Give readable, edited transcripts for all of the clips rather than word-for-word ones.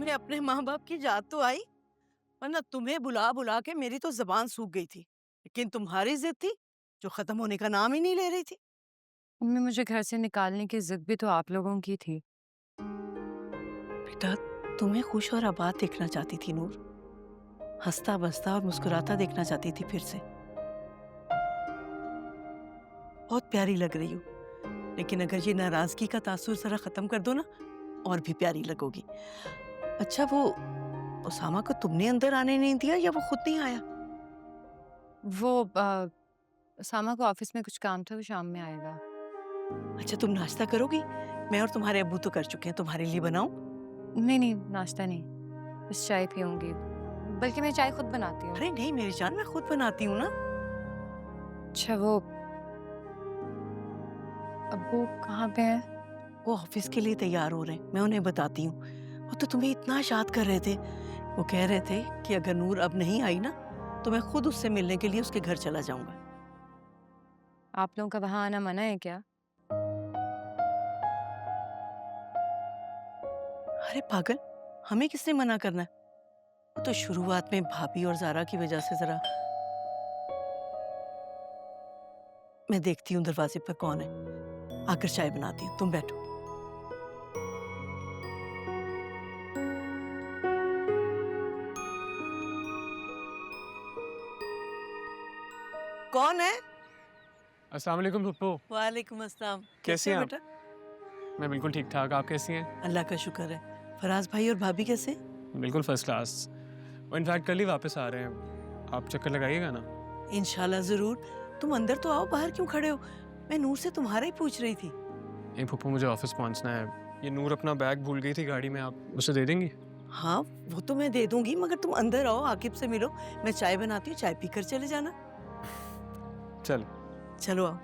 तुम्हें अपने माँ बाप की याद तो आई, वरना तुम्हें बुला बुला के मेरी तो जबान सूख गई थी। लेकिन तुम्हारी जिद थी जो खत्म होने का नाम ही नहीं ले रही थी। मम्मी, मुझे घर से निकालने की जिद भी तो आप लोगों की थी। बेटा, तुम्हें खुश और आबाद देखना चाहती थी नूर, हंसता बसता और मुस्कुराता देखना चाहती थी फिर से। बहुत प्यारी लग रही हो, लेकिन अगर ये नाराजगी का तासुर जरा खत्म कर दो ना, और भी प्यारी लगोगी। अच्छा, वो उसामा को तुमने अंदर आने नहीं दिया या वो खुद नहीं आया? वो सामा को ऑफिस में कुछ काम था, वो शाम में आएगा। अच्छा, तुम नाश्ता करोगी? मैं और तुम्हारे अब्बू तो कर चुके हैं, तुम्हारे लिए बनाऊं? नहीं नहीं, नाश्ता नहीं, बस चाय पीऊंगी। बल्कि मैं चाय खुद बनाती हूँ। अरे नहीं मेरी जान, मैं खुद बनाती हूँ ना। अच्छा, वो अब्बू कहाँ पे हैं? वो ऑफिस के लिए तैयार हो रहे हैं, मैं उन्हें बताती हूँ। वो तो तुम्हें इतना याद कर रहे थे। वो कह रहे थे कि अगर नूर अब नहीं आई ना, तो मैं खुद उससे मिलने के लिए उसके घर चला जाऊंगा। आप लोगों का वहाँ आना मना है क्या? अरे पागल, हमें किसने मना करना है? वो तो शुरुआत में भाभी और जारा की वजह से जरा। मैं देखती हूँ दरवाजे पर कौन है, आकर चाय बनाती हूँ, तुम बैठो। कौन है? अस्सलाम वालेकुम पप्पू। वालेकुम अस्सलाम। कैसी कैसे हो हैं आप? बेटा? मैं बिल्कुल ठीक ठाक, आप कैसी हैं? अल्लाह का शुक्र है। फराज भाई और भाभी कैसे हैं? बिल्कुल फर्स्ट क्लास। वो इनफैक्ट कल ही वापस आ रहे हैं, आप चक्कर लगाइएगा ना। इंशाल्लाह जरूर। तुम अंदर तो आओ, बाहर क्यों खड़े हो? मैं नूर से तुम्हारा ही पूछ रही थी। ये पप्पू, मुझे ऑफिस पहुंचना है। ये नूर अपना बैग भूल गई थी गाड़ी में, आप उसे दे देंगी? हाँ, वो तो मैं दे दूंगी, मगर तुम अंदर आओ, आकिब से मिलो। मैं चाय बनाती हूँ, चाय पीकर चले जाना। चलो। चलो आओ।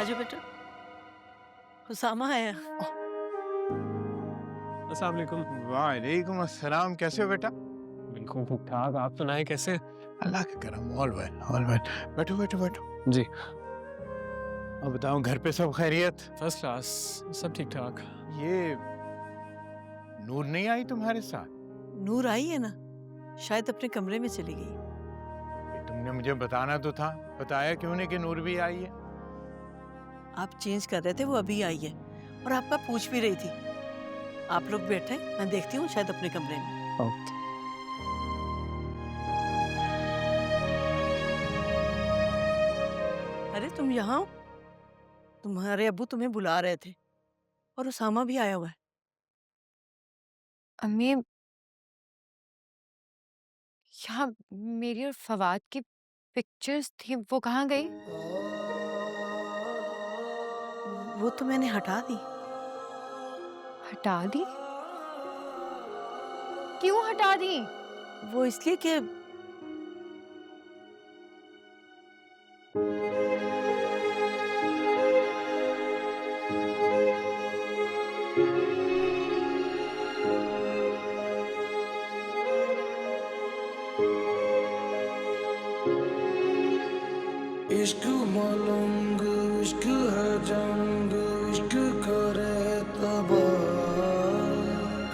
आजो बेटा, उसामा आया। अस्सलाम वालेकुम। वालेकुम अस्सलाम। कैसे हो बेटा? बिल्कुल ठीक ठाक, आप सुनाएं कैसे? अल्लाह का करम। All well all well. बैठो बैठो बैठो। जी। अब बताओ, घर पे सब खैरियत? फर्स्ट क्लास, सब ठीक ठाक। ये नूर नहीं आई तुम्हारे साथ? नूर आई है ना, शायद अपने कमरे में चली गई। तुमने मुझे बताना तो था, बताया क्यों नहीं कि नूर भी आई है? आप चेंज कर रहे थे, वो अभी आई है और आपका पूछ भी रही थी। आप लोग बैठे, मैं देखती हूँ, शायद अपने कमरे में। ओके। अरे तुम यहाँ हो? तुम्हारे अब्बू तुम्हें बुला रहे थे और उसामा भी आया हुआ है। अम्मी, यहाँ मेरी और फवाद की पिक्चर्स थी, वो कहाँ गई? वो तो मैंने हटा दी। हटा दी? क्यों हटा दी? वो इसलिए कि इश्क मलंग इश्क है जंग इश्क करे तबाह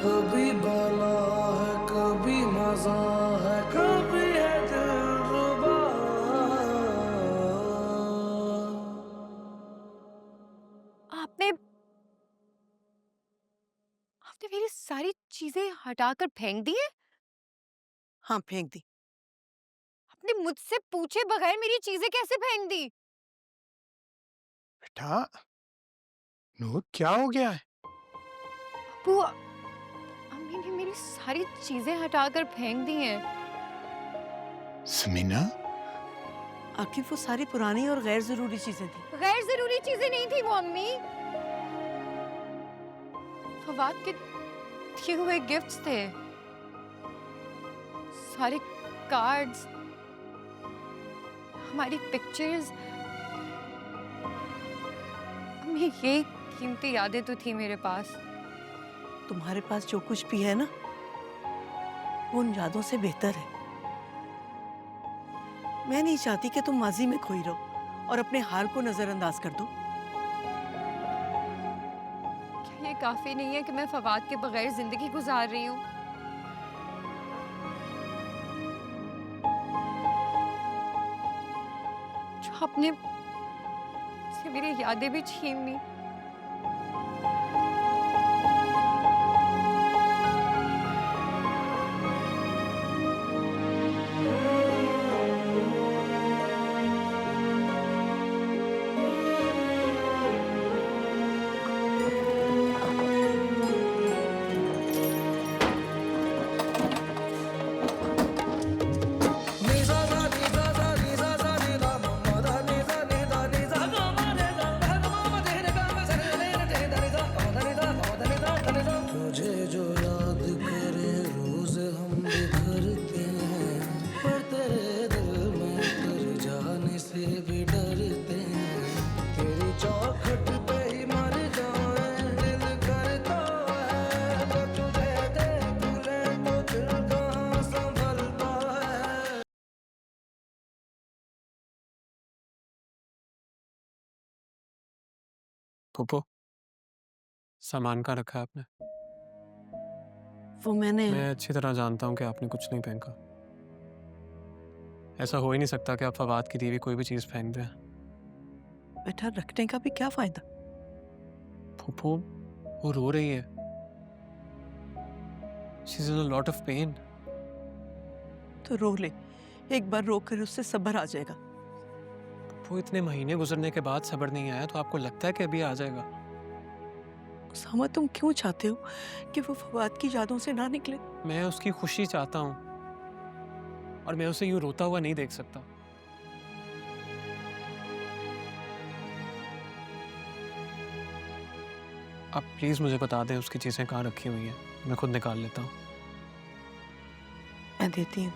कभी बला है कभी मजा है कभी है दिलरुबा। आपने आपने मेरी सारी चीजें हटाकर फेंक दी है? हाँ, फेंक दी। आपने मुझसे पूछे बगैर मेरी चीजें कैसे फेंक दी? बेटा, नूर क्या हो गया है? अब्बू, अम्मी ने मेरी सारी चीजें हटाकर फेंक दी हैं। समीना, आखिर वो सारी पुरानी और गैर जरूरी चीजें थी। गैर जरूरी चीजें नहीं थी वो अम्मी। फवाद के दिए हुए गिफ्ट्स थे, सारे कार्ड्स, हमारी पिक्चर्स। अम्मी, ये कीमती यादें तो थी मेरे पास। तुम्हारे पास जो कुछ भी है ना, वो उन यादों से बेहतर है। मैं नहीं चाहती कि तुम माजी में खोई रहो और अपने हाल को नजरअंदाज कर दो। क्या ये काफी नहीं है कि मैं फवाद के बगैर जिंदगी गुजार रही हूँ? जो आपने से मेरी यादें भी छीन ली। तुझे जो याद करे रोज हम बिखरते हैं, पर तेरे दिल में कर जाने से भी डरते हैं। तेरी चौखट पे ही मर जाए दिल करता है, तो तुझे देख ले तो दिल कहाँ संभलता है। फूफो, सामान कहाँ रखा है आपने? वो मैंने मैं अच्छी तरह जानता हूँ कि आपने कुछ नहीं फेंका। ऐसा हो ही नहीं सकता कि आप फवाद की दी हुई कोई भी चीज़ फेंक दें। बेटा, रखने का भी क्या फायदा? फूफो, वो रो रही है। She's in a lot of pain. तो रो ले, एक बार रो कर उससे सब्र आ जाएगा। वो इतने महीने गुजरने के बाद सब्र नहीं आया तो आपको लगता है कि अभी आ जाएगा? उसामा, तुम क्यों चाहते हो कि वो फवाद की यादों से ना निकले? मैं उसकी खुशी चाहता हूँ और मैं उसे यूं रोता हुआ नहीं देख सकता। आप प्लीज मुझे बता दें उसकी चीजें कहाँ रखी हुई हैं, मैं खुद निकाल लेता हूँ। मैं देती हूँ।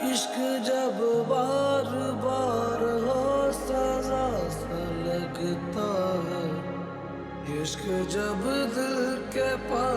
इश्क जब बार बार हो सजा सा लगता है, इश्क जब दिल के पास